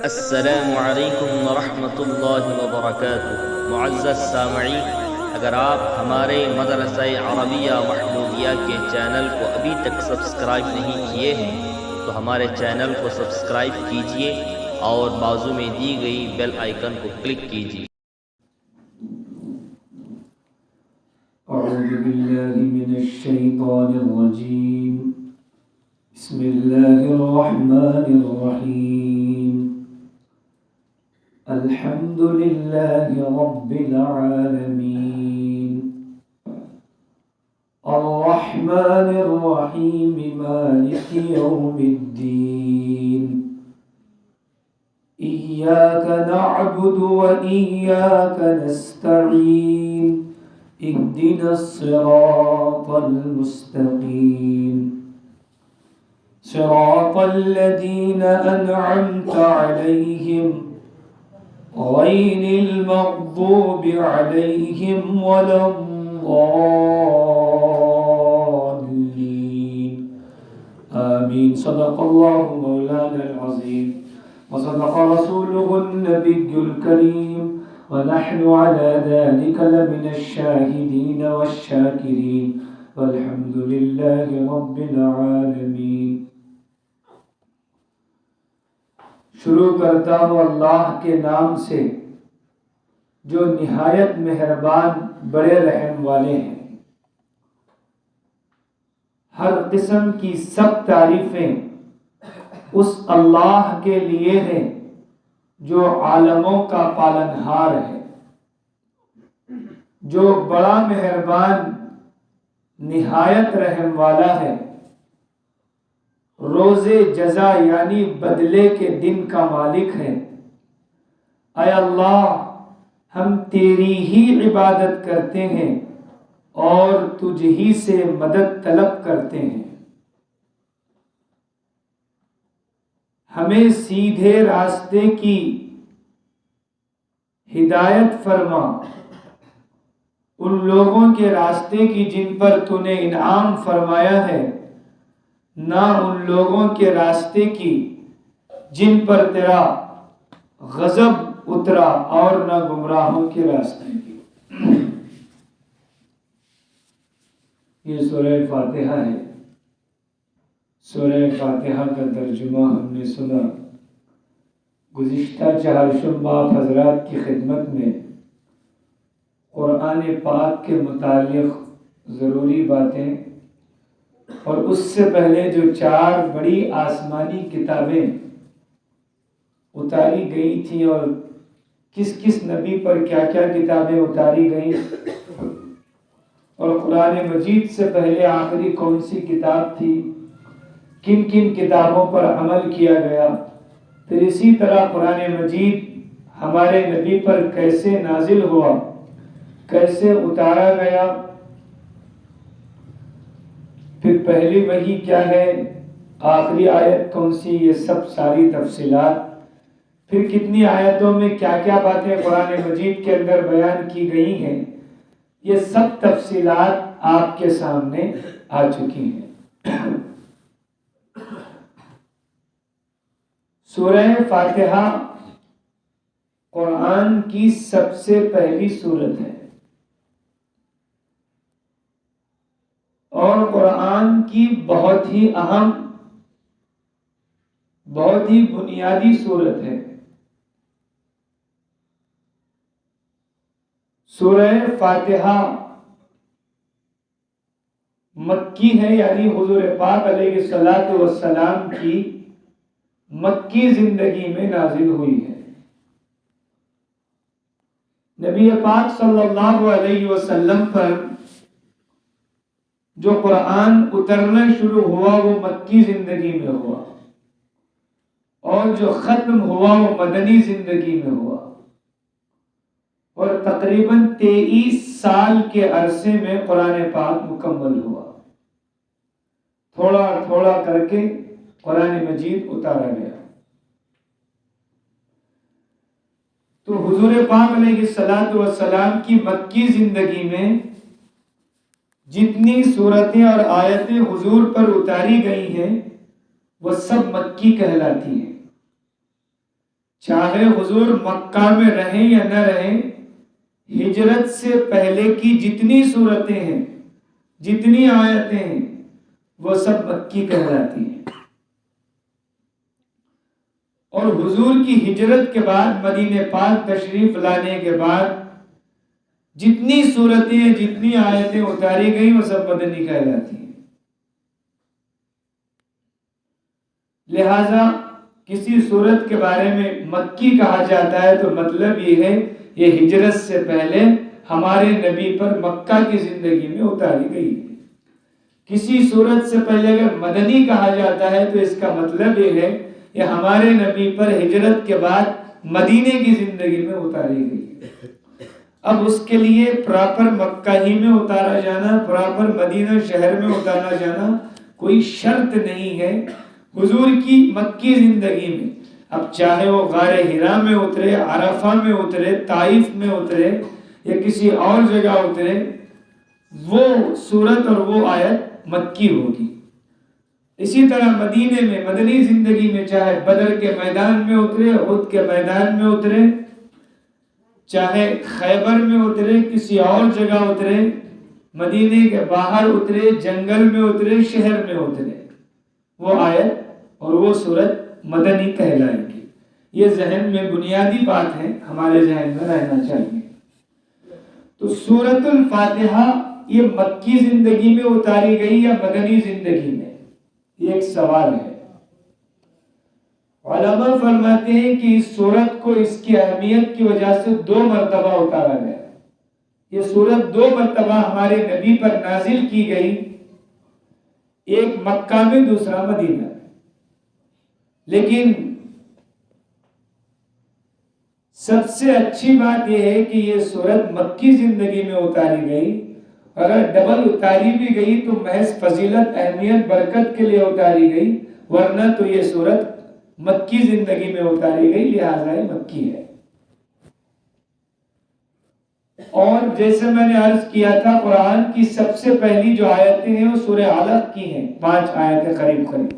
السلام علیکم ورحمۃ اللہ وبرکاتہ۔ معزز سامعین، اگر آپ ہمارے مدرسہ عربیہ محمودیہ کے چینل کو ابھی تک سبسکرائب نہیں کیے ہیں تو ہمارے چینل کو سبسکرائب کیجیے اور بازو میں دی گئی بیل آئیکن کو کلک کیجیے۔ اعوذ باللہ من الشیطان الرجیم، بسم اللہ الرحمن الرحیم، الحمد للہ رب العالمین، الرحمن الرحیم، مالک یوم الدین، ایاک نعبد و ایاک نستعین، اهدنا الصراط المستقيم، صراط الذين أنعمت عليهم غير المغضوب عليهم ولا الضالين، آمين۔ صدق الله مولانا العظيم وصدق رسوله النبي الكريم، ونحن على ذلك لمن الشاهدين والشاكرين، والحمد لله رب العالمين۔ شروع کرتا ہوں اللہ کے نام سے جو نہایت مہربان بڑے رحم والے ہیں۔ ہر قسم کی سب تعریفیں اس اللہ کے لیے ہیں جو عالموں کا پالنہار ہے، جو بڑا مہربان نہایت رحم والا ہے، روز جزا یعنی بدلے کے دن کا مالک ہے۔ اے اللہ، ہم تیری ہی عبادت کرتے ہیں اور تجھ ہی سے مدد طلب کرتے ہیں۔ ہمیں سیدھے راستے کی ہدایت فرما، ان لوگوں کے راستے کی جن پر تو نے انعام فرمایا ہے، نہ ان لوگوں کے راستے کی جن پر تیرا غضب اترا، اور نہ گمراہوں کے راستے کی۔ یہ سورہ فاتحہ ہے۔ سورہ فاتحہ کا ترجمہ ہم نے سنا۔ گزشتہ چہارشنبہ آپ حضرات کی خدمت میں قرآن پاک کے متعلق ضروری باتیں اور اس سے پہلے جو 4 بڑی آسمانی کتابیں اتاری گئی تھیں اور کس کس نبی پر کیا کیا کتابیں اتاری گئیں، اور قرآن مجید سے پہلے آخری کون سی کتاب تھی، کن کن کتابوں پر عمل کیا گیا، پھر اسی طرح قرآن مجید ہمارے نبی پر کیسے نازل ہوا، کیسے اتارا گیا، پھر پہلی وحی کیا ہے، آخری آیت کون سی، یہ سب ساری تفصیلات، پھر کتنی آیتوں میں کیا کیا باتیں قرآن مجید کے اندر بیان کی گئی ہیں، یہ سب تفصیلات آپ کے سامنے آ چکی ہیں۔ سورہ فاتحہ قرآن کی سب سے پہلی سورت ہے اور قرآن کی بہت ہی اہم، بہت ہی بنیادی سورت ہے۔ سورہ فاتحہ مکی ہے، یعنی حضور پاک علیہ الصلوۃ والسلام کی مکی زندگی میں نازل ہوئی ہے۔ نبی پاک صلی اللہ علیہ وسلم پر جو قرآن اترنا شروع ہوا وہ مکی زندگی میں ہوا، اور جو ختم ہوا وہ مدنی زندگی میں ہوا، اور تقریباً 23 سال کے عرصے میں قرآن پاک مکمل ہوا۔ تھوڑا تھوڑا کر کے قرآن مجید اتارا گیا۔ تو حضور پاک علیہ الصلوۃ والسلام کی مکی زندگی میں جتنی صورتیں اور آیتیں حضور پر اتاری گئی ہیں وہ سب مکی کہلاتی ہیں۔ چاہے حضور مکہ میں رہیں یا نہ رہیں، ہجرت سے پہلے کی جتنی صورتیں ہیں، جتنی آیتیں ہیں، وہ سب مکی کہلاتی ہیں۔ اور حضور کی ہجرت کے بعد، مدینہ پاک تشریف لانے کے بعد جتنی صورتیں، جتنی آیتیں اتاری گئیں، وہ سب مدنی کہلاتی ہیں۔ لہذا کسی صورت کے بارے میں مکی کہا جاتا ہے تو مطلب یہ ہے یہ ہجرت سے پہلے ہمارے نبی پر مکہ کی زندگی میں اتاری گئی ہے۔ کسی صورت سے پہلے اگر مدنی کہا جاتا ہے تو اس کا مطلب یہ ہے کہ ہمارے نبی پر ہجرت کے بعد مدینے کی زندگی میں اتاری گئی ہے۔ اب اس کے لیے پراپر مکہ ہی میں اتارا جانا، پراپر مدینہ شہر میں اتارا جانا کوئی شرط نہیں ہے۔ حضور کی مکی زندگی میں اب چاہے وہ غار حرا میں اترے، عرفہ میں اترے، طائف میں اترے یا کسی اور جگہ اترے، وہ صورت اور وہ آیت مکی ہوگی۔ اسی طرح مدینے میں مدنی زندگی میں چاہے بدر کے میدان میں اترے، احد کے میدان میں اترے، چاہے خیبر میں اترے، کسی اور جگہ اترے، مدینے کے باہر اترے، جنگل میں اترے، شہر میں اترے، وہ آیت اور وہ صورت مدنی کہلائے گی۔ یہ ذہن میں بنیادی بات ہے، ہمارے ذہن میں رہنا چاہیے۔ تو سورۃ الفاتحہ یہ مکی زندگی میں اتاری گئی یا مدنی زندگی میں؟ یہ ایک سوال ہے۔ علماء فرماتے ہیں کہ اس سورت کو اس کی اہمیت کی وجہ سے 2 مرتبہ اتارا گیا۔ یہ سورت 2 مرتبہ ہمارے نبی پر نازل کی گئی، ایک مکہ میں، دوسرا مدینہ میں۔ لیکن سب سے اچھی بات یہ ہے کہ یہ سورت مکی زندگی میں اتاری گئی۔ اگر ڈبل اتاری بھی گئی تو محض فضیلت، اہمیت، برکت کے لیے اتاری گئی، ورنہ تو یہ سورت مکی زندگی میں اتاری گئی، لہٰذا یہ مکی ہے۔ اور جیسے میں نے عرض کیا تھا، قرآن کی سب سے پہلی جو آیتیں ہیں وہ سورہ علق کی ہیں، 5 آیتیں قریب قریب۔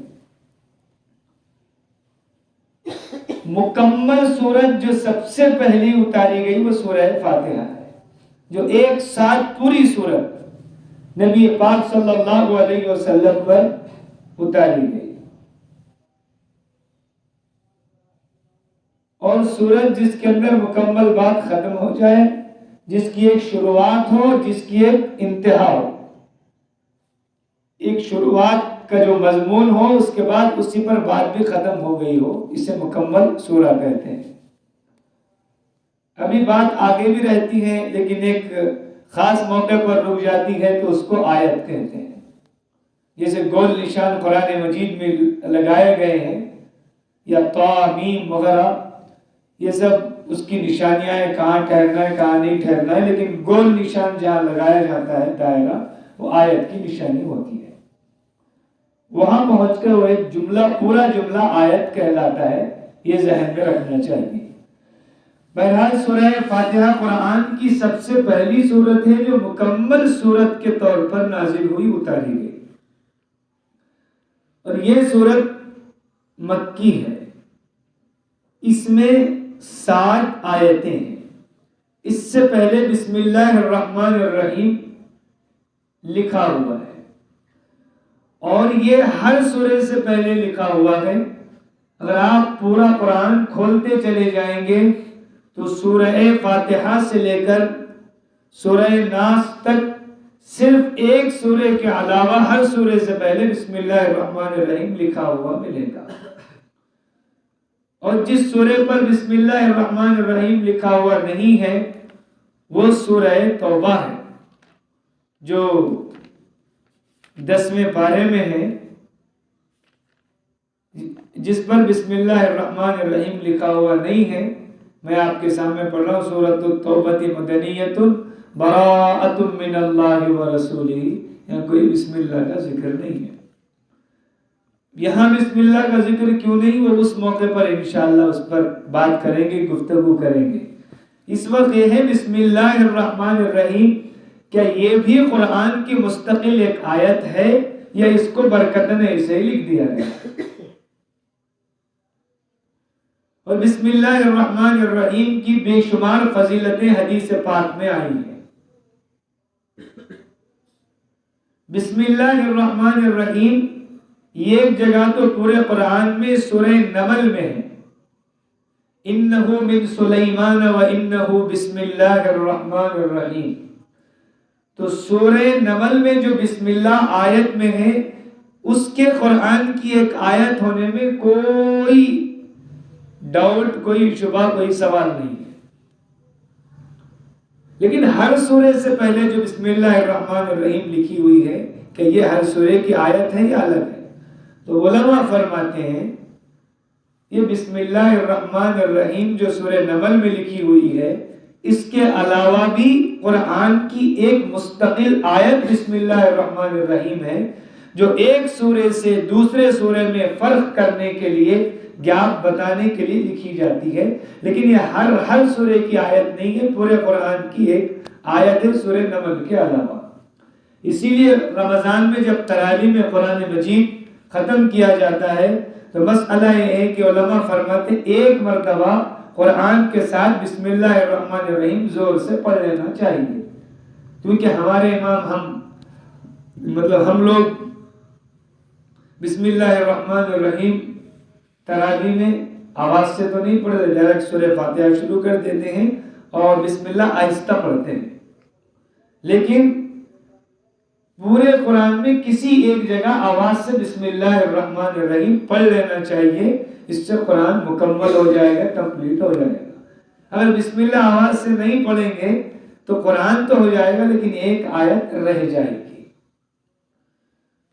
مکمل سورت جو سب سے پہلی اتاری گئی وہ سورہ فاتحہ ہے، جو ایک ساتھ پوری سورت نبی پاک صلی اللہ علیہ وسلم پر اتاری گئی۔ اور سورت جس کے اندر مکمل بات ختم ہو جائے، جس کی ایک شروعات ہو، جس کی ایک انتہا ہو، ایک شروعات کا جو مضمون ہو، اس کے بعد اسی پر بات بھی ختم ہو گئی ہو، اسے مکمل سورہ کہتے ہیں۔ ابھی بات آگے بھی رہتی ہے لیکن ایک خاص موقع پر رک جاتی ہے تو اس کو آیت کہتے ہیں۔ جیسے گول نشان قرآن مجید میں لگائے گئے ہیں، یا طا، میم وغیرہ، یہ سب اس کی نشانیاں ہیں، کہاں ٹھہرنا ہے کہاں نہیں ٹھہرنا ہے، لیکن گول نشان جہاں لگایا جاتا ہے دائرہ، وہ آیت کی نشانی ہوتی ہے۔ وہاں پہنچ کر وہ ایک جملہ، پورا جملہ آیت کہلاتا ہے، یہ ذہن میں رکھنا چاہیے۔ بہرحال سورہ فاتحہ قرآن کی سب سے پہلی سورت ہے جو مکمل سورت کے طور پر نازل ہوئی، اتاری گئی، اور یہ سورت مکی ہے۔ اس میں 60 آیتیں ہیں۔ اس سے پہلے بسم اللہ الرحمن الرحیم لکھا ہوا ہے، اور یہ ہر سورے سے پہلے لکھا ہوا ہے۔ اگر آپ پورا قرآن کھولتے چلے جائیں گے تو سورہ فاتحہ سے لے کر سورہ ناس تک صرف ایک سورے کے علاوہ ہر سورے سے پہلے بسم اللہ الرحمن الرحیم لکھا ہوا ملے گا۔ اور جس سورے پر بسم اللہ الرحمن الرحیم لکھا ہوا نہیں ہے وہ سورہ توبہ ہے، جو 10ویں پارے میں ہے، جس پر بسم اللہ الرحمن الرحیم لکھا ہوا نہیں ہے۔ میں آپ کے سامنے پڑھ رہا ہوں، سورۃ التوبہ مدنیۃ براءۃ من اللہ ورسولہ، یہاں کوئی بسم اللہ کا ذکر نہیں ہے۔ یہاں بسم اللہ کا ذکر کیوں نہیں، وہ اس موقع پر انشاءاللہ اس پر بات کریں گے، گفتگو کریں گے۔ اس وقت یہ ہے بسم اللہ الرحمن الرحیم، کیا یہ بھی قرآن کی مستقل ایک آیت ہے یا اس کو برکتاً ایسے ہی لکھ دیا گیا؟ اور بسم اللہ الرحمن الرحیم کی بے شمار فضیلتیں حدیث پاک میں آئی ہیں۔ بسم اللہ الرحمن الرحیم یہ ایک جگہ تو پورے قرآن میں سورہ نمل میں ہے، انہو من سلیمان و انہو بسم اللہ الرحمن الرحیم۔ تو سورہ نمل میں جو بسم اللہ آیت میں ہے، اس کے قرآن کی ایک آیت ہونے میں کوئی ڈاؤٹ، کوئی شبہ، کوئی سوال نہیں ہے۔ لیکن ہر سورے سے پہلے جو بسم اللہ الرحمن الرحیم لکھی ہوئی ہے کہ یہ ہر سورے کی آیت ہے یا الگ ہے؟ تو علماء فرماتے ہیں یہ بسم اللہ الرحمن الرحیم جو سورہ نمل میں لکھی ہوئی ہے، اس کے علاوہ بھی قرآن کی ایک مستقل آیت بسم اللہ الرحمن الرحیم ہے، جو ایک سورے سے دوسرے سورے میں فرق کرنے کے لیے، گیپ بتانے کے لیے لکھی جاتی ہے۔ لیکن یہ ہر سورے کی آیت نہیں ہے، پورے قرآن کی ایک آیت ہے سورہ نمل کے علاوہ۔ اسی لیے رمضان میں جب تراویح میں قرآن مجید ختم کیا جاتا ہے تو مسئلہ یہ ہے کہ علماء فرماتے ہیں ایک مرتبہ قرآن کے ساتھ بسم اللہ الرحمن الرحیم زور سے پڑھ لینا چاہیے، کیونکہ ہمارے امام ہم لوگ بسم اللہ الرحمن الرحیم تراویح میں آواز سے تو نہیں پڑھتے، ڈائریکٹ سورہ فاتحہ شروع کر دیتے ہیں اور بسم اللہ آہستہ پڑھتے ہیں۔ لیکن پورے قرآن میں کسی ایک جگہ آواز سے بسم اللہ الرحمن الرحیم پڑھ لینا چاہیے، اس سے قرآن مکمل ہو جائے گا، کمپلیٹ ہو جائے گا۔ اگر بسم اللہ آواز سے نہیں پڑھیں گے تو قرآن تو ہو جائے گا لیکن ایک آیت رہ جائے گی۔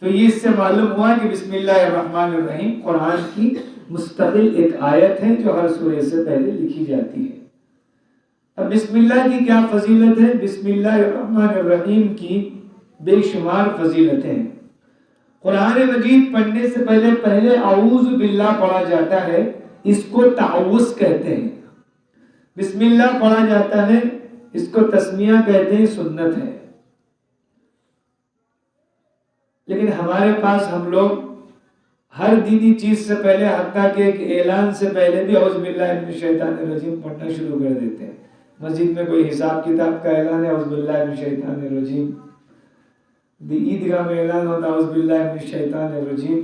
تو یہ اس سے معلوم ہوا کہ بسم اللہ الرحمن الرحیم قرآن کی مستقل ایک آیت ہے جو ہر سورے سے پہلے لکھی جاتی ہے۔ اب بسم اللہ کی کیا فضیلت ہے؟ بسم اللہ الرحمن الرحیم کی بے شمار فضیلتیں ہیں۔ قرآن مجید پڑھنے سے پہلے اعوذ باللہ پڑھا جاتا ہے، اس کو تعوذ کہتے ہیں۔ بسم اللہ پڑھا جاتا ہے، اس کو تسمیہ کہتے ہیں، سنت ہے۔ لیکن ہمارے پاس ہم لوگ ہر دینی چیز سے پہلے، حتیٰ کہ ایک اعلان سے پہلے بھی اعوذ باللہ من الشیطان الرجیم پڑھنا شروع کر دیتے ہیں۔ مسجد میں کوئی حساب کتاب کا اعلان ہے، اعوذ باللہ من الشیطان الرجیم۔ عیدگاہ میں اعلان ہوتا اعوذ باللہ من الشیطان الرجیم۔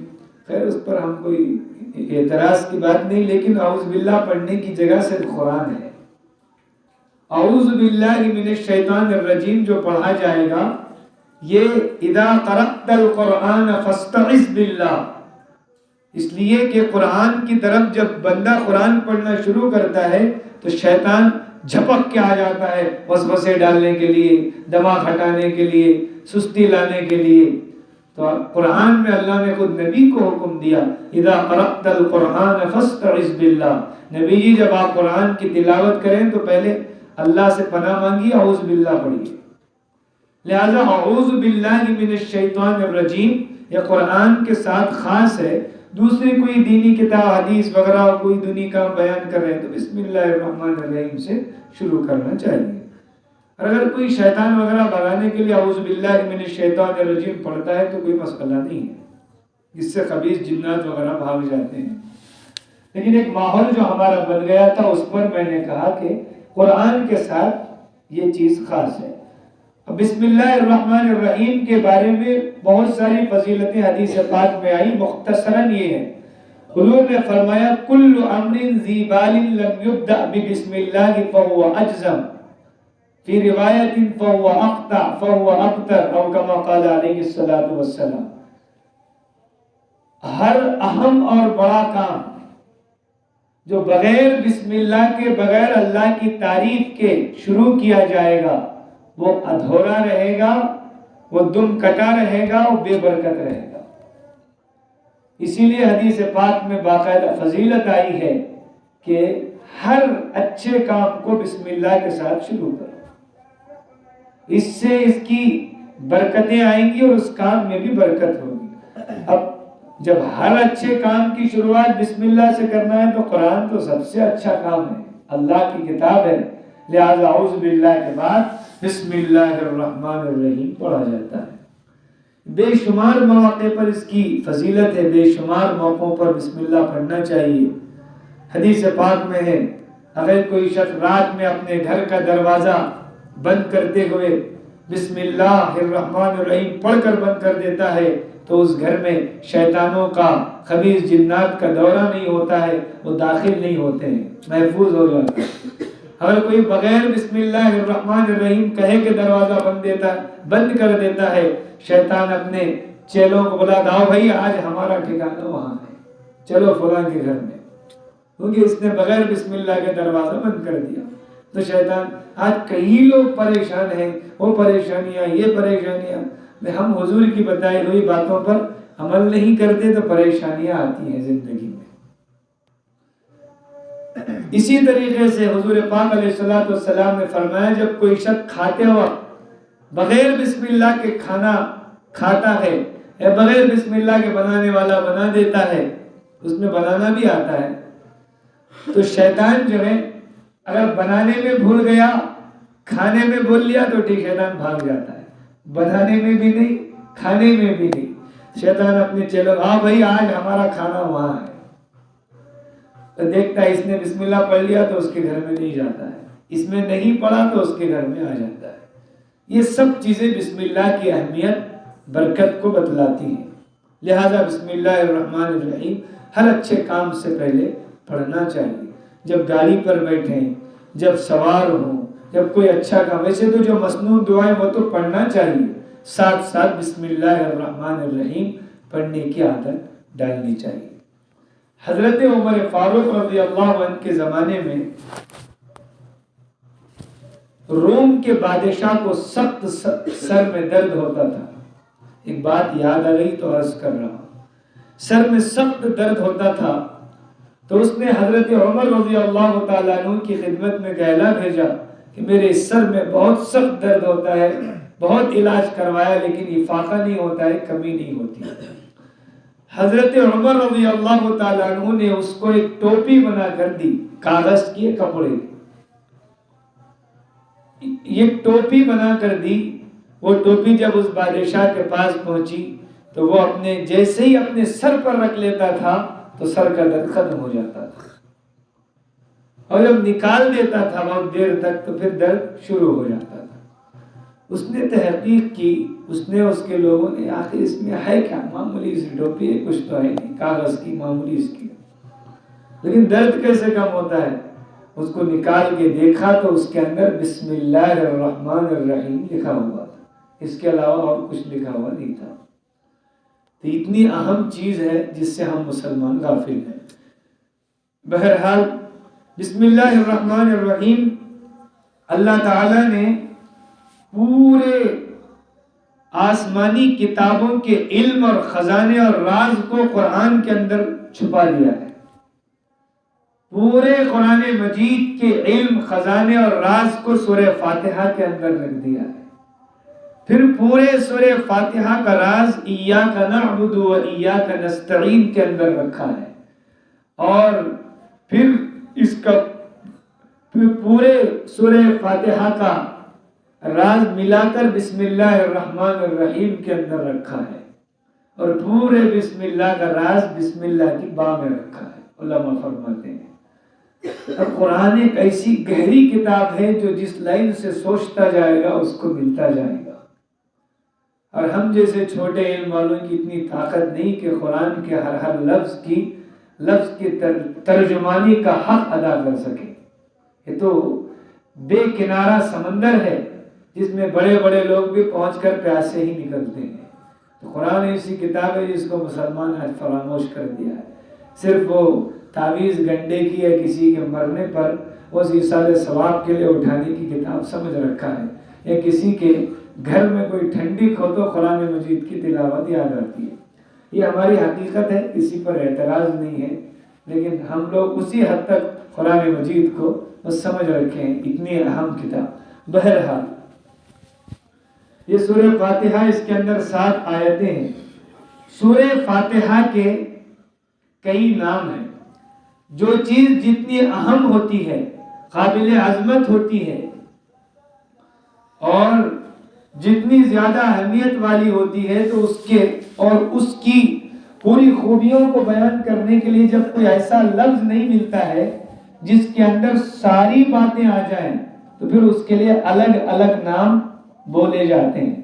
خیر اس پر ہم کوئی اعتراض کی بات نہیں، لیکن اعوذ باللہ پڑھنے کی جگہ صرف قرآن ہے۔ اعوذ باللہ من الشیطان الرجیم جو پڑھا جائے گا، یہ اذا قرأت القرآن فاستعذ باللہ، اس لیے کہ قرآن کی طرف جب بندہ قرآن پڑھنا شروع کرتا ہے تو شیطان جھپک کے آ جاتا ہے وسوسے ڈالنے کے لیے، دماغ ہٹانے کے لیے، سستی لانے کے لیے۔ تو قرآن میں اللہ نے خود نبی کو حکم دیا اذا قرأت القرآن فاستعذ باللہ، نبی جی جب آپ قرآن کی تلاوت کریں تو پہلے اللہ سے پناہ مانگی، اعوذ باللہ پڑھیے۔ لہذا اعوذ باللہ من الشیطان الرجیم یہ قرآن کے ساتھ خاص ہے۔ دوسری کوئی دینی کتاب، حدیث وغیرہ کوئی دینی کام بیان کر رہے ہیں تو بسم اللہ الرحمن الرحیم سے شروع کرنا چاہیے۔ اور اگر کوئی شیطان وغیرہ بھگانے کے لیے اعوذ باللہ من الشیطان الرجیم پڑھتا ہے تو کوئی مسئلہ نہیں ہے، اس سے خبیث جنات وغیرہ بھاگ جاتے ہیں۔ لیکن ایک ماحول جو ہمارا بن گیا تھا، اس پر میں نے کہا کہ قرآن کے ساتھ یہ چیز خاص ہے۔ بسم اللہ الرحمن الرحیم کے بارے میں بہت ساری فضیلتیں حدیث پاک میں آئی، مختصراً یہ ہے۔ حضور نے فرمایا کل امر ذی بال لم یبدأ بسم اللہ فهو اجزم، فی روایت فهو اقطع فهو ابتر، او کما قال علیہ الصلوۃ والسلام۔ ہر اہم اور بڑا کام جو بغیر بسم اللہ کے، بغیر اللہ کی تعریف کے شروع کیا جائے گا وہ ادھورا رہے گا، وہ دم کٹا رہے گا، وہ بے برکت رہے گا۔ اسی لیے حدیث پاک میں باقاعدہ فضیلت آئی ہے کہ ہر اچھے کام کو بسم اللہ کے ساتھ شروع کرو، اس سے اس کی برکتیں آئیں گی اور اس کام میں بھی برکت ہوگی۔ اب جب ہر اچھے کام کی شروعات بسم اللہ سے کرنا ہے تو قرآن تو سب سے اچھا کام ہے، اللہ کی کتاب ہے، لہذا اعوذ باللہ کے بعد بسم اللہ الرحمن الرحیم پڑھا جاتا ہے۔ بے شمار مواقع پر اس کی فضیلت ہے، بے شمار موقعوں پر بسم اللہ پڑھنا چاہیے۔ حدیث پاک میں ہے اگر کوئی شخص رات میں اپنے گھر کا دروازہ بند کرتے ہوئے بسم اللہ الرحمن الرحیم پڑھ کر بند کر دیتا ہے تو اس گھر میں شیطانوں کا خبیث جنات کا دورہ نہیں ہوتا ہے، وہ داخل نہیں ہوتے ہیں، محفوظ ہو جاتا ہے۔ اگر کوئی بغیر بسم اللہ الرحمن الرحیم کہے کہ دروازہ بند کر دیتا ہے، شیطان اپنے چیلوں کو بلاتا آؤ بھائی آج ہمارا ٹھکانہ وہاں ہے، چلو فلاں کے گھر میں، کیونکہ اس نے بغیر بسم اللہ کے دروازہ بند کر دیا۔ تو شیطان آج کئی لوگ پریشان ہیں، وہ پریشانیاں یہ پریشانیاں، ہم حضور کی بتائی ہوئی باتوں پر عمل نہیں کرتے تو پریشانیاں آتی ہیں زندگی میں۔ اسی طریقے سے حضور پاک علیہ السلام نے فرمایا جب کوئی شخص کھاتے وقت بغیر بسم اللہ کے کھانا کھاتا ہے یا بغیر بسم اللہ کے بنانے والا بنا دیتا ہے، اس میں بنانا بھی آتا ہے، تو شیطان جو ہے اگر بنانے میں بھول گیا کھانے میں بول لیا تو ٹھیک شیطان بھاگ جاتا ہے، بنانے میں بھی نہیں کھانے میں بھی نہیں۔ شیطان اپنے چیلوں بھائی آج ہمارا کھانا وہاں ہے، تو دیکھتا ہے اس نے بسم اللہ پڑھ لیا تو اس کے گھر میں نہیں جاتا ہے، اس میں نہیں پڑھا تو اس کے گھر میں آ جاتا ہے۔ یہ سب چیزیں بسم اللہ کی اہمیت برکت کو بتلاتی ہیں، لہذا بسم اللہ الرحمن الرحیم ہر اچھے کام سے پہلے پڑھنا چاہیے۔ جب گاڑی پر بیٹھیں، جب سوار ہوں، جب کوئی اچھا کام، ویسے تو جو مسنون دعائیں وہ تو پڑھنا چاہیے، ساتھ ساتھ بسم اللہ الرحمن الرحیم پڑھنے کی عادت ڈالنی چاہیے۔ حضرت عمر فاروق رضی اللہ عنہ کے زمانے میں روم کے بادشاہ کو سخت سر میں درد ہوتا تھا، ایک بات یاد آ گئی تو عرض کر رہا ہوں، سر میں سخت درد ہوتا تھا تو اس نے حضرت عمر رضی اللہ تعالیٰ عنہ کی خدمت میں گہلا بھیجا کہ میرے سر میں بہت سخت درد ہوتا ہے، بہت علاج کروایا لیکن افاقہ نہیں ہوتا ہے، کمی نہیں ہوتی۔ حضرت عمر رضی اللہ تعالیٰ عنہ نے اس کو ایک ٹوپی بنا کر دی، کاغذ کی کپڑے، یہ ٹوپی بنا کر دی۔ وہ ٹوپی جب اس بادشاہ کے پاس پہنچی تو وہ جیسے ہی اپنے سر پر رکھ لیتا تھا تو سر کا درد ختم ہو جاتا تھا، اور جب نکال دیتا تھا بہت دیر تک تو پھر درد شروع ہو جاتا تھا۔ اس نے تحقیق کی، اس نے اس کے لوگوں نے آخر اس میں ہے کیا، معمولی سی ٹوپی ہے، کچھ تو ہے نہیں، کاغذ کی معمولی اس کی، لیکن درد کیسے کم ہوتا ہے؟ اس کو نکال کے دیکھا تو اس کے اندر بسم اللہ الرحمن الرحیم لکھا ہوا تھا، اس کے علاوہ اور کچھ لکھا ہوا نہیں تھا۔ تو اتنی اہم چیز ہے جس سے ہم مسلمان غافل ہیں۔ بہرحال بسم اللہ الرحمن الرحیم اللہ تعالیٰ نے پورے آسمانی کتابوں کے علم اور خزانے اور راز کو قرآن کے اندر چھپا دیا ہے۔ پورے قرآن مجید کے علم، خزانے اور راز کو سورہ فاتحہ کے اندر رکھ دیا ہے۔ پھر پورے سورہ فاتحہ کا راز ایاک نعبد و ایاک نستعین کے اندر رکھا ہے، اور پھر اس کا پورے سورہ فاتحہ کا راز ملا کر بسم اللہ الرحمن الرحیم کے اندر رکھا ہے، اور پورے بسم اللہ کا راز بسم اللہ کی با میں رکھا ہے۔ علماء فرماتے ہیں اور قرآن ایک ایسی گہری کتاب ہے جو جس لائن سے سوچتا جائے گا اس کو ملتا جائے گا، اور ہم جیسے چھوٹے علم والوں کی اتنی طاقت نہیں کہ قرآن کے ہر لفظ کی ترجمانی کا حق ادا کر سکے۔ یہ تو بے کنارہ سمندر ہے جس میں بڑے بڑے لوگ بھی پہنچ کر پیاسے ہی نکلتے ہیں۔ تو قرآن ایسی کتاب ہے جس کو مسلمان آج فراموش کر دیا ہے، صرف وہ تعویذ گنڈے کی یا کسی کے مرنے پر اس ایصال ثواب کے لیے اٹھانے کی کتاب سمجھ رکھا ہے، یا کسی کے گھر میں کوئی ٹھنڈی ہو تو قرآن مجید کی تلاوت یاد آتی ہے۔ یہ ہماری حقیقت ہے، کسی پر اعتراض نہیں ہے، لیکن ہم لوگ اسی حد تک قرآن مجید کو سمجھ رکھے ہیں، اتنی اہم کتاب۔ بہرحال یہ سورہ فاتحہ، اس کے اندر 7 آیتیں ہیں۔ سورہ فاتحہ کے کئی نام ہیں۔ جو چیز جتنی اہم ہوتی ہے، قابل عظمت ہوتی ہے، اور جتنی زیادہ اہمیت والی ہوتی ہے تو اس کی پوری خوبیوں کو بیان کرنے کے لیے جب کوئی ایسا لفظ نہیں ملتا ہے جس کے اندر ساری باتیں آ جائیں تو پھر اس کے لیے الگ الگ نام بولے جاتے ہیں.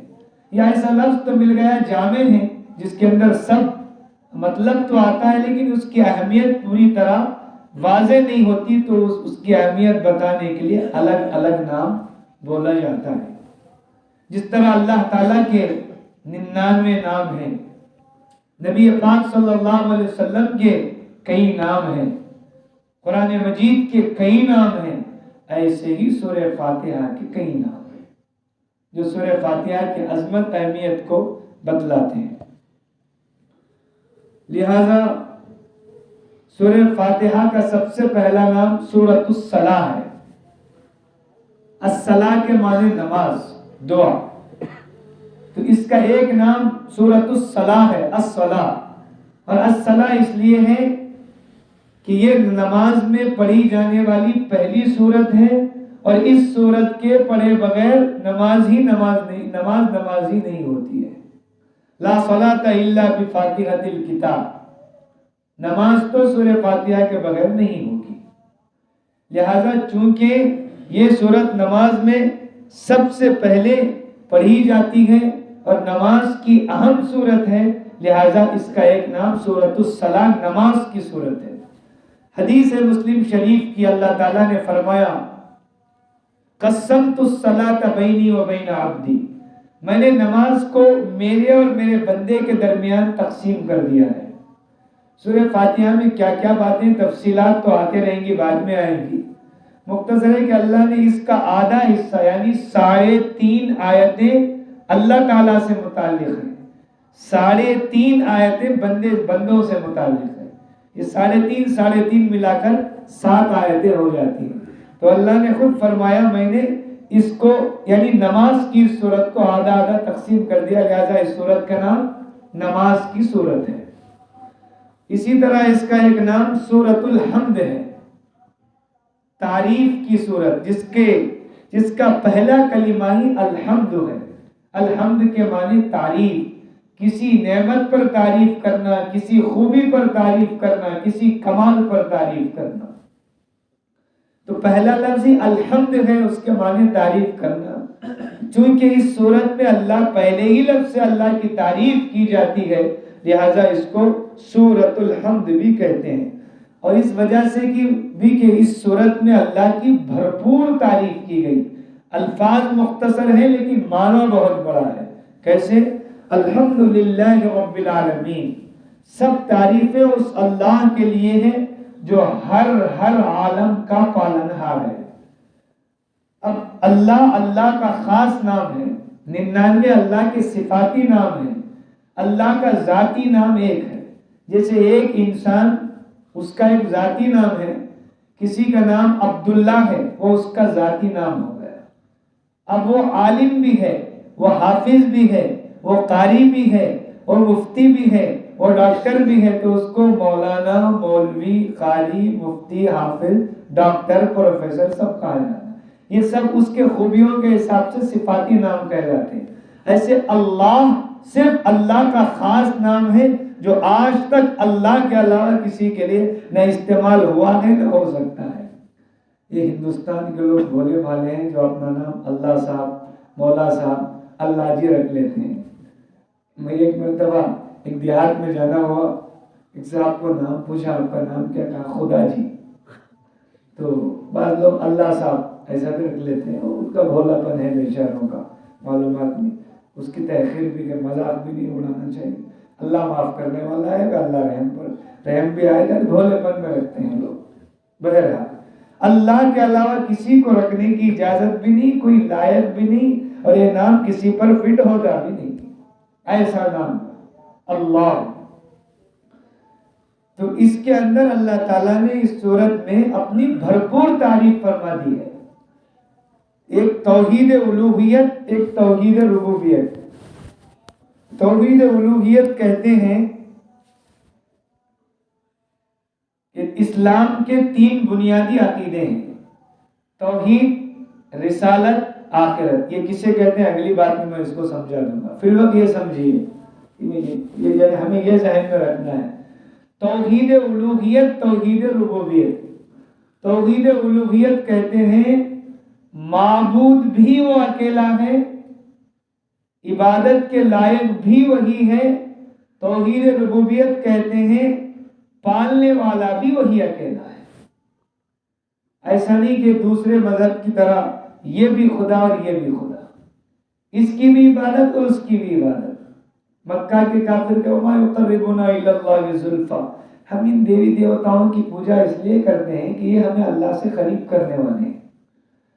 یا ایسا لفظ تو مل گیا جامع ہے جس کے اندر سب مطلب تو آتا ہے لیکن اس کی اہمیت پوری طرح واضح نہیں ہوتی تو اس کی اہمیت بتانے کے لیے الگ الگ نام بولا جاتا ہے. جس طرح اللہ تعالیٰ کے 99 نام ہیں، نبی پاک صلی اللہ علیہ وسلم کے کئی نام ہیں، قرآن مجید کے کئی نام ہیں، ایسے ہی سورہ فاتحہ کے کئی نام ہیں جو سورہ فاتحہ کی عظمت اہمیت کو بتلاتے ہیں. لہذا سورہ فاتحہ کا سب سے پہلا نام سورۃ الصلاح ہے. الصلاح کے معنی نماز، دعا. تو اس کا ایک نام سورۃ الصلاح ہے، الصلاح. اور الصلاح اس لیے ہے کہ یہ نماز میں پڑھی جانے والی پہلی سورت ہے اور اس سورت کے پڑھے بغیر نماز ہی نہیں ہوتی ہے. لا صلاۃ الا بفاتحۃ الکتاب، نماز تو سورہ فاتحہ کے بغیر نہیں ہوگی. لہذا چونکہ یہ سورت نماز میں سب سے پہلے پڑھی جاتی ہے اور نماز کی اہم سورت ہے، لہذا اس کا ایک نام سورۃ الصلاح نماز کی سورت ہے. حدیث مسلم شریف کی اللہ تعالیٰ نے فرمایا قسمت الصلاۃ بینی و بین عبدی، میں نے نماز کو میرے اور میرے بندے کے درمیان تقسیم کر دیا ہے. سورہ فاتحہ میں کیا کیا باتیں تفصیلات تو آتے رہیں گی، بعد میں آئیں گی. مختصر ہے کہ اللہ نے اس کا آدھا حصہ یعنی 3.5 آیتیں اللہ تعالیٰ سے متعلق ہیں، 3.5 آیتیں بندوں سے متعلق ہیں. یہ 3.5 ملا کر 7 آیتیں ہو جاتی ہیں. تو اللہ نے خود فرمایا میں نے اس کو یعنی نماز کی صورت کو آدھا آدھا تقسیم کر دیا، لہذا اس صورت کا نام نماز کی صورت ہے. اسی طرح اس کا ایک نام سورۃ الحمد ہے، تعریف کی صورت، جس کا پہلا کلمہ ہی الحمد ہے. الحمد کے معنی تعریف، کسی نعمت پر تعریف کرنا، کسی خوبی پر تعریف کرنا، کسی کمال پر تعریف کرنا. تو پہلا لفظ ہی الحمد ہے، اس کے معنی تعریف کرنا. چونکہ اس صورت میں اللہ پہلے ہی لفظ سے اللہ کی تعریف کی جاتی ہے، لہذا اس کو سورۃ الحمد بھی کہتے ہیں. اور اس وجہ سے کہ اس صورت میں اللہ کی بھرپور تعریف کی گئی. الفاظ مختصر ہیں لیکن معنی بہت بڑا ہے. کیسے؟ الحمدللہ رب العالمین، سب تعریفیں اس اللہ کے لیے ہیں جو ہر عالم کا پالنہار ہے. اب اللہ کا خاص نام ہے، 99 اللہ کے صفاتی نام ہیں. اللہ کا ذاتی نام ایک ہے. جیسے ایک انسان اس کا ایک ذاتی نام ہے، کسی کا نام عبداللہ ہے، وہ اس کا ذاتی نام ہو گیا. اب وہ عالم بھی ہے، وہ حافظ بھی ہے، وہ قاری بھی ہے، وہ مفتی بھی ہے، وہ ڈاکٹر بھی ہے، تو اس کو مولانا، مولوی، قاری، مفتی، حافظ، ڈاکٹر، پروفیسر سب کہا جاتا ہے. یہ سب اس کے خوبیوں کے حساب سے صفاتی نام کہے جاتے ہیں. ایسے اللہ صرف اللہ کا خاص نام ہے جو آج تک اللہ کے علاوہ کسی کے لیے نہ استعمال ہوا ہے نہ ہو سکتا ہے. یہ ہندوستان کے لوگ بھولے بھالے ہیں جو اپنا نام اللہ صاحب، مولا صاحب، اللہ جی رکھ لیتے ہیں. میں ایک مرتبہ ایک دیہات میں جانا ہوا، ایک صاحب کو نام پوچھا آپ کا نام کیا؟ کہا خدا جی. تو بعض لوگ اللہ صاحب ایسا بھی رکھ لیتے ہیں، ان کا بھولا پن ہے بیچاروں کا، معلومات نہیں. اس کی تحقیر بھی کہ مذاق بھی نہیں اڑانا چاہیے. اللہ معاف کرنے والا ہے گا، اللہ رحم بھی آئے گا. بھولے پن میں رکھتے ہیں لوگ. بہرحال اللہ کے علاوہ کسی کو رکھنے کی اجازت بھی نہیں، کوئی لائق بھی نہیں، اور یہ نام کسی پر فٹ ہوتا بھی نہیں. ایسا نام اللہ. تو اس کے اندر اللہ تعالیٰ نے اس صورت میں اپنی بھرپور تعریف فرما دی ہے. ایک توحید الوہیت، ایک توحید ربوبیت. توحید الوہیت کہتے ہیں کہ اسلام کے 3 بنیادی عقیدے ہیں: توحید، رسالت، آخرت. یہ کسے کہتے ہیں اگلی بات میں اس کو سمجھا دوں گا. فی الوقت یہ سمجھیے یہ ہمیں یہ ذہن میں رکھنا ہے. توحید الوہیت، توحید ربوبیت. توحید الوہیت کہتے ہیں معبود بھی وہ اکیلا ہے، عبادت کے لائق بھی وہی ہے. توحید ربوبیت کہتے ہیں پالنے والا بھی وہی اکیلا ہے. ایسا نہیں کہ دوسرے مذہب کی طرح یہ بھی خدا اور یہ بھی خدا، اس کی بھی عبادت اور اس کی بھی عبادت. مکہ کے کافر کہ وَمَا يُقَرِّبُنَا إِلَّا اللَّهِ زُلْفَى، ہم ان دیوی دیوتاؤں کی پوجا اس لیے کرتے ہیں کہ یہ ہمیں اللہ سے قریب کرنے والے ہیں.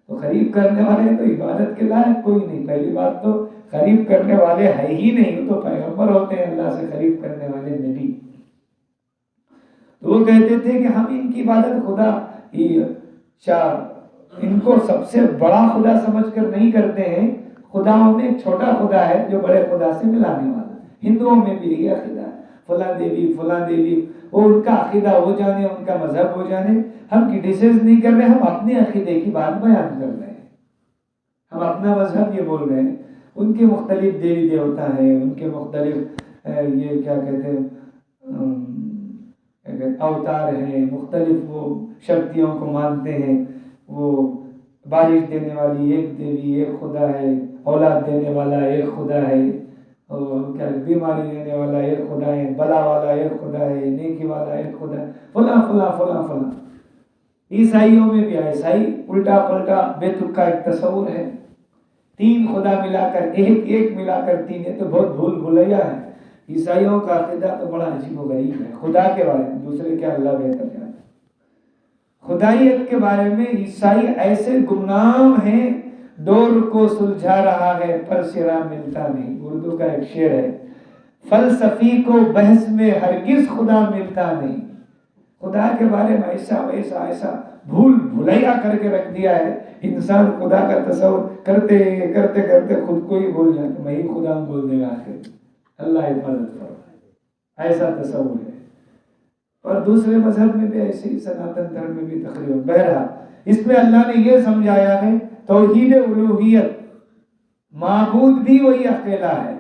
تو قریب کرنے والے تو عبادت کے لائق کوئی نہیں. پہلی بات تو قریب کرنے والے ہے ہی نہیں، وہ تو پیغمبر ہوتے ہیں اللہ سے قریب کرنے والے نبی. تو وہ کہتے تھے کہ ہم ان کی عبادت خدا ان کو سب سے بڑا خدا سمجھ کر نہیں کرتے ہیں. خداؤں میں ایک چھوٹا خدا ہے جو بڑے خدا سے ملانے والا. ہندوؤں میں بھی یہی عقیدہ ہے، فلاں دیوی فلاں دیوی، وہ ان کا عقیدہ ہو جانے، ان کا مذہب ہو جانے. ہم کرٹیسائز نہیں کر رہے، ہم اپنے عقیدے کی بات بیان کر رہے ہیں. ہم اپنا مذہب یہ بول رہے ہیں. ان کے مختلف دیوی دیوتا ہیں، ان کے مختلف یہ کیا کہتے ہیں اوتار ہیں، مختلف وہ شکتیوں کو مانتے ہیں. وہ بارش دینے والی ایک دیوی ایک خدا ہے، اولاد دینے والا ایک خدا ہے، اور کیا بیماری دینے والا ایک خدا ہے، بلا والا ایک خدا ہے، نیکی والا ایک خدا ہے، فلاں فلاں فلاں فلاں. عیسائیوں میں بھی ایسا ہی الٹا پلٹا بے تکا ایک تصور ہے. تین خدا ملا کر ایک ملا کر تین، ہے تو بہت بھول بھلیا ہے. عیسائیوں کا عقیدہ تو بڑا عجیب و غریب ہے. خدا کے بارے میں دوسرے کیا اللہ بہتر جانے. خدائیت کے بارے میں عیسائی ایسے گمنام ہیں، ڈور کو سلجھا رہا ہے پر سرا ملتا نہیں. اردو کا ایک شعر ہے. فلسفی کو بحث میں ہرگز خدا ملتا نہیں. خدا کے بارے میں ایسا ویسا ایسا بھول بھلیا کر کے رکھ دیا ہے. انسان خدا کا تصور کرتے کرتے کرتے خود کو ہی بھول جاتا. میں ہی خدا بول دے گا آخر. اللہ حفاظت فرمائے. ایسا تصور ہے. اور دوسرے مذہب میں بھی ایسے ہی، سناتن دھرم میں بھی تقریباً. بہرحال اس میں اللہ نے یہ سمجھایا ہے توحید الوہیت، معبود بھی وہی اکیلا ہے،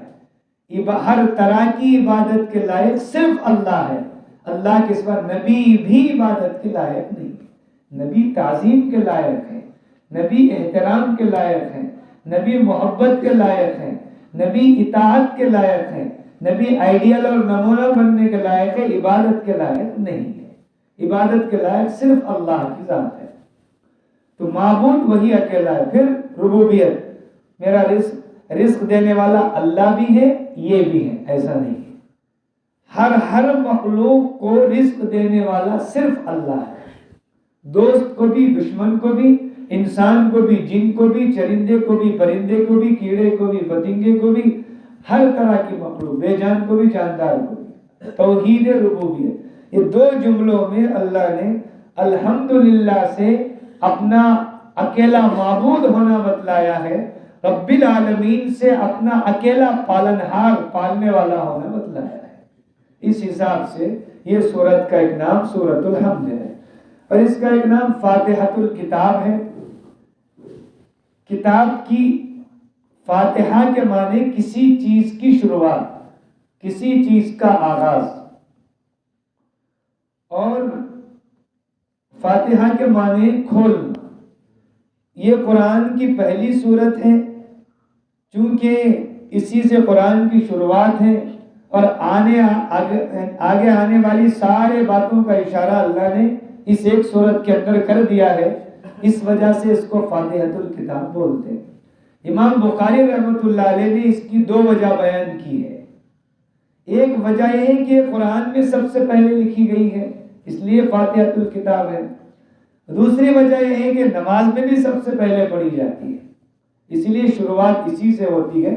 ہر طرح کی عبادت کے لائق صرف اللہ ہے. اللہ کے سوا نبی بھی عبادت کے لائق نہیں. نبی تعظیم کے لائق ہے، نبی احترام کے لائق ہے، نبی محبت کے لائق ہے، نبی اطاعت کے لائق ہے، نبی آئیڈیل اور نمونہ بننے کے لائق ہے. عبادت کے لائق نہیں ہے. عبادت کے لائق صرف اللہ کی ذات ہے. تو معبود وہی اکیلا ہے. پھر ربوبیت، میرا رزق دینے والا اللہ بھی ہے یہ بھی ہے، ایسا نہیں ہے. ہر مخلوق کو رزق دینے والا صرف اللہ ہے. دوست کو بھی، دشمن کو بھی، انسان کو بھی، جن کو بھی، چرندے کو بھی، پرندے کو بھی، کیڑے کو بھی، پتنگے کو بھی، ہر طرح کی مخلوق، بے جان کو بھی، جاندار کو بھی. توحید ربوبیت، یہ دو جملوں میں اللہ نے الحمدللہ سے اپنا اکیلا معبود ہونا بتلایا ہے، رب العالمین سے اپنا اکیلا پالنہار، پالنے والا ہونا بتلایا ہے. اس حساب سے یہ سورت کا ایک نام سورۃ الحمد ہے، اور اس کا ایک نام فاتحۃ الکتاب ہے. کتاب کی فاتحہ کے معنی کسی چیز کی شروعات، کسی چیز کا آغاز. اور فاتحہ کے معنی کھولنا. یہ قرآن کی پہلی سورت ہے، چونکہ اسی سے قرآن کی شروعات ہے، اور آگے آنے والی سارے باتوں کا اشارہ اللہ نے اس ایک سورت کے اندر کر دیا ہے. اس وجہ سے اس کو فاتحۃ الکتاب بولتے ہیں. امام بخاری رحمۃ اللہ علیہ نے اس کی دو وجہ بیان کی ہے. ایک وجہ یہ ہے کہ قرآن میں سب سے پہلے لکھی گئی ہے، اس لیے فاتحۃ الکتاب ہے. دوسری وجہ یہ ہے کہ نماز میں بھی سب سے پہلے پڑھی جاتی ہے، اس لیے شروعات اسی سے ہوتی ہے.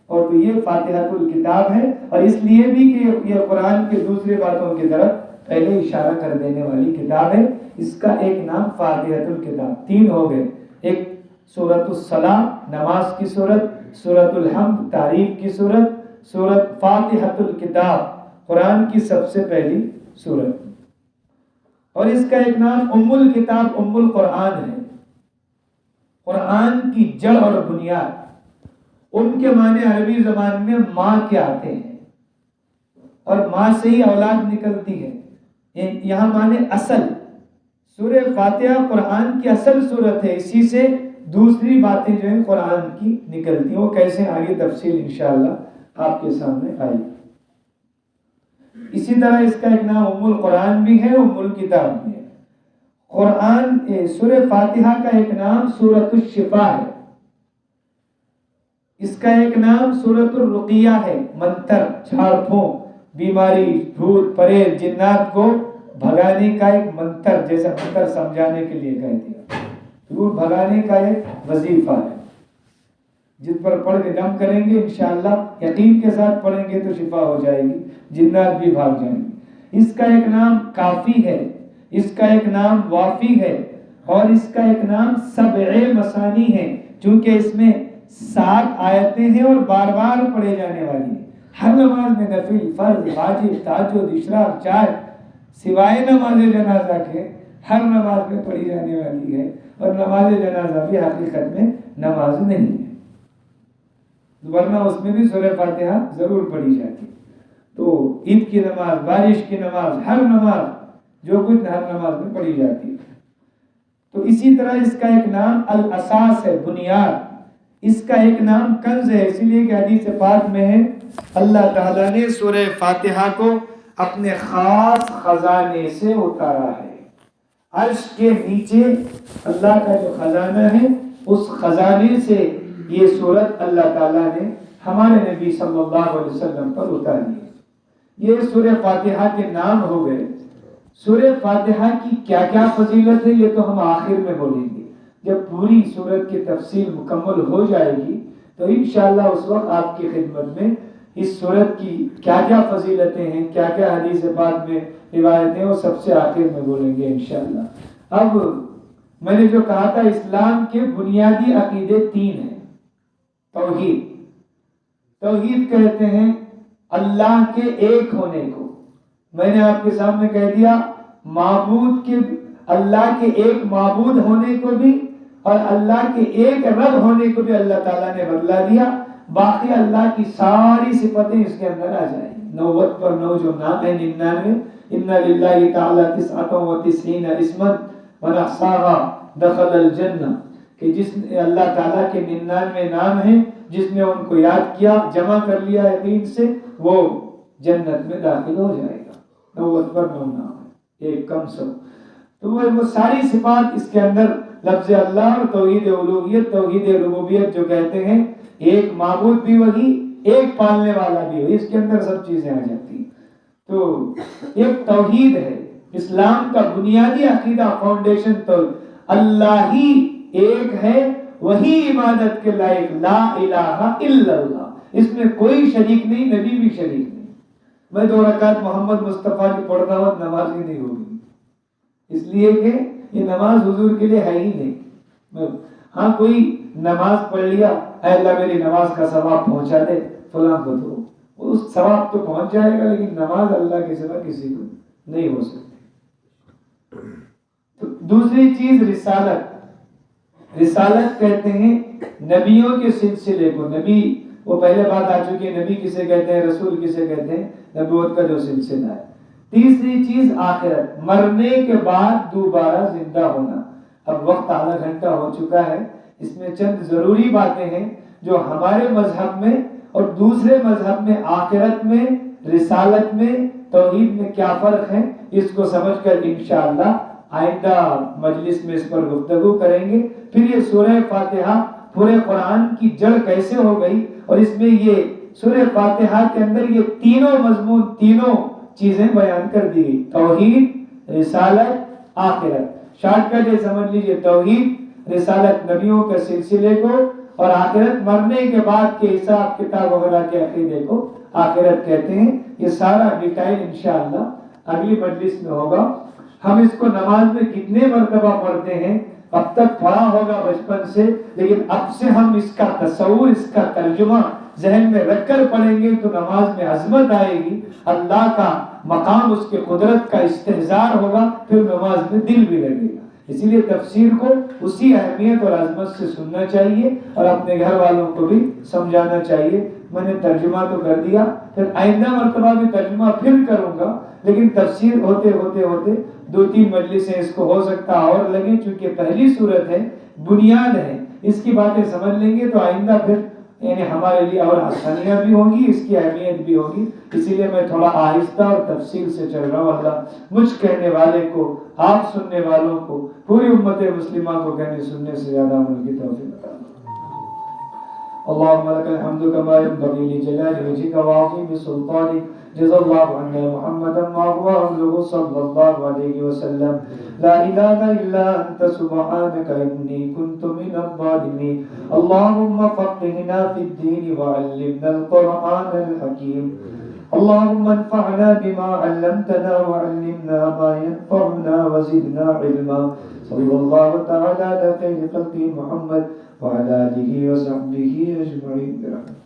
اور تو یہ فاتحۃ الکتاب ہے، اور اس لیے بھی کہ یہ قرآن کے دوسرے باتوں کی طرف پہلے اشارہ کر دینے والی کتاب ہے. اس کا ایک نام فاتحۃ الکتاب. تین ہو گئے، ایک سورۃ الصلاۃ نماز کی سورت، سورۃ الحمد تعریف کی سورت، سورۃ فاتحۃ الکتاب قرآن کی سب سے پہلی سورت. اور اس کا ایک نام ام الکتاب ام القرآن ہے، قرآن کی جڑ اور بنیاد. ان کے معنی عربی زبان میں ماں کے آتے ہیں. اور ماں سے ہی اولاد نکلتی ہے، یہاں مانے اصل۔ سورہ فاتحہ قرآن کی اصل صورت ہے، اسی سے دوسری باتیں جو ہیں قرآن کی نکلتی ہیں، وہ کیسے آگے تفصیل انشاءاللہ آپ کے سامنے آئی۔ اسی طرح اس کا ایک نام ام القرآن بھی ہے، ام الکتاب بھی ہے۔ قرآن سورہ فاتحہ کا ایک نام سورۃ الشفا ہے، اس کا ایک نام سورۃ الرقیہ ہے، منتر، جھاڑ پھونک، بیماری، بھوت پریت، جنات کو بھگانے کا ایک منتر، جیسے منتر سمجھانے کے لیے کہہ دیا، بھوت بھگانے کا ایک وظیفہ ہے، جن پر پڑھ کے دم کریں گے انشاءاللہ یقین کے ساتھ پڑھیں گے تو شفا ہو جائے گی، جنات بھی بھاگ جائیں گے۔ اس کا ایک نام کافی ہے، اس کا ایک نام وافی ہے، اور اس کا ایک نام سبع مثانی ہے، چونکہ اس میں 7 آیتیں ہیں اور بار بار پڑھے جانے والی ہیں۔ ہر نماز میں نفل، فرض، واجب، تہجد، اشراق، چار، سوائے نماز جنازہ کے ہر نماز میں پڑھی جانے والی ہے، اور نماز جنازہ بھی حقیقت میں نماز نہیں ہے، ورنہ اس میں بھی سورہ فاتحہ ضرور پڑھی جاتی ہے۔ تو عید کی نماز، بارش کی نماز، ہر نماز جو کچھ ہر نماز میں پڑھی جاتی ہے۔ تو اسی طرح اس کا ایک نام الاساس ہے، بنیاد، اس کا ایک نام کنز ہے، اسی لیے کہ حدیث پاک میں ہے اللہ تعالیٰ نے سورہ فاتحہ کو اپنے خاص خزانے سے اتارا ہے۔ عرش کے نیچے اللہ کا جو خزانہ ہے، اس خزانے سے یہ سورت اللہ تعالیٰ نے ہمارے نبی صلی اللہ علیہ وسلم پر اتاری ہے۔ یہ سورہ فاتحہ کے نام ہو گئے۔ سورہ فاتحہ کی کیا کیا فضیلت ہے یہ تو ہم آخر میں بولیں گے، جب پوری سورت کی تفصیل مکمل ہو جائے گی تو انشاءاللہ اس وقت آپ کی خدمت میں اس سورت کی کیا کیا فضیلتیں ہیں، کیا کیا حدیث پاک میں روایتیں، وہ سب سے آخر میں بولیں گے انشاءاللہ۔ اب میں نے جو کہا تھا اسلام کے بنیادی عقیدے 3 ہیں۔ توحید، توحید کہتے ہیں اللہ کے ایک ہونے کو۔ میں نے آپ کے سامنے کہہ دیا معبود کے، اللہ کے ایک معبود ہونے کو بھی اور اللہ کے ایک رب ہونے کو بھی اللہ تعالیٰ نے بدلا دیا، باقی اللہ کی ساری صفتیں اس کے اندر آ جائیں۔ 90 پر 9 جو نام ہے، 99، ان للہ تعالی 99 اسما من احصاها دخل الجنہ، کہ جس نے اللہ تعالیٰ کے 99 نام ہیں، جس نے ان کو یاد کیا، جمع کر لیا یقین سے، وہ جنت میں داخل ہو جائے گا۔ 90 پر 9 نام ہے، ایک کم سو، تو وہ ساری صفات اس کے اندر لفظ اللہ اور توحید الوہیت، توحید ربوبیت جو کہتے ہیں، ایک معبود بھی وہی، ایک پالنے والا بھی وہی، اس کے اندر سب چیزیں آ جاتی ہیں۔ تو ایک توحید ہے، اسلام کا بنیادی عقیدہ، فاؤنڈیشن تو اللہ ہی ایک ہے، وہی عبادت کے لائق، لا الہ الا اللہ، اس میں کوئی شریک نہیں، نبی بھی شریک نہیں۔ میں 2 رکعت محمد مصطفیٰ کی پڑھتا ہوں، نماز ہی نہیں ہوگی، اس لیے کہ یہ نماز حضور کے لیے ہے ہی نہیں۔ ہاں کوئی نماز پڑھ لیا، اے اللہ میری نماز کا ثواب پہنچا دے فلاں کو، تو اس ثواب تو پہنچ جائے گا، لیکن نماز اللہ کے سوا کسی کو نہیں ہو سکتی۔ تو دوسری چیز رسالت، رسالت کہتے ہیں نبیوں کے سلسلے کو۔ نبی، وہ پہلے بات آ چکی ہے، نبی کسے کہتے ہیں، رسول کسے کہتے ہیں، نبوت کا جو سلسلہ ہے۔ تیسری چیز آخرت، مرنے کے بعد دوبارہ زندہ ہونا۔ اب وقت آدھا گھنٹہ ہو چکا ہے، اس میں چند ضروری باتیں ہیں جو ہمارے مذہب میں اور دوسرے مذہب میں، آخرت میں، رسالت میں، توحید میں کیا فرق ہے، اس کو سمجھ کر انشاءاللہ آئندہ مجلس میں اس پر گفتگو کریں گے۔ پھر یہ سورہ فاتحہ پورے قرآن کی جڑ کیسے ہو گئی، اور اس میں یہ سورہ فاتحہ کے اندر یہ تینوں مضمون، تینوں چیزیں بیان کر دی گئی، توحید، رسالت، آخرت۔ شارٹ کٹ یہ سمجھ لیجئے، توحید، رسالت، نبیوں کے سلسلے کو، اور آخرت، مرنے کے بعد کے حساب کتاب وغیرہ کے عقیدے کو آخرت کہتے ہیں۔ یہ سارا ڈیٹیل انشاءاللہ اگلی مجلس میں ہوگا۔ ہم اس کو نماز میں کتنے مرتبہ پڑھتے ہیں، اب تک پڑھا ہوگا بچپن سے، لیکن اب سے ہم اس کا تصور، اس کا ترجمہ ذہن میں رکھ کر پڑھیں گے تو نماز میں عظمت آئے گی، اللہ کا مقام، اس کے قدرت کا استحضار ہوگا، پھر نماز میں دل بھی لگے گا۔ اسی لیے تفسیر کو اسی اہمیت اور عظمت سے سننا چاہیے اور اپنے گھر والوں کو بھی سمجھانا چاہیے میں نے ترجمہ تو کر دیا، پھر آئندہ مرتبہ بھی ترجمہ پھر کروں گا، لیکن تفسیر ہوتے ہوتے ہوتے 2-3 مجلسیں اس کو ہو سکتا اور لگیں، چونکہ پہلی صورت ہے، بنیاد ہے، اس کی باتیں سمجھ لیں گے تو آئندہ پھر یعنی ہمارے لیے اور آسانیاں بھی ہوں گی، اس کی اہمیت بھی ہوگی. اسی لیے میں تھوڑا آہستہ اور تفصیل سے چل رہا ہوں. اللہ مجھ کہنے والے کو، آپ سننے والوں کو، پوری امت مسلمہ کو کہنے سننے سے زیادہ عمل کی توفیق عطا فرما. اللهم لك الحمد كما ينبغي لجلال وجهك وعظيم سلطانك. جزا الله عنا محمدا وهو أهله صلى الله عليه وسلم. لا إله إلا أنت سبحانك إني كنت من الظالمين. اللهم فقهنا في الدين وعلمنا القرآن الحكيم. اللهم انفعنا بما علمتنا وعلمنا ما ينفعنا وزدنا علما. صلى الله تعالى على خير خلقه محمد وعلى آله وصحبه أجمعين.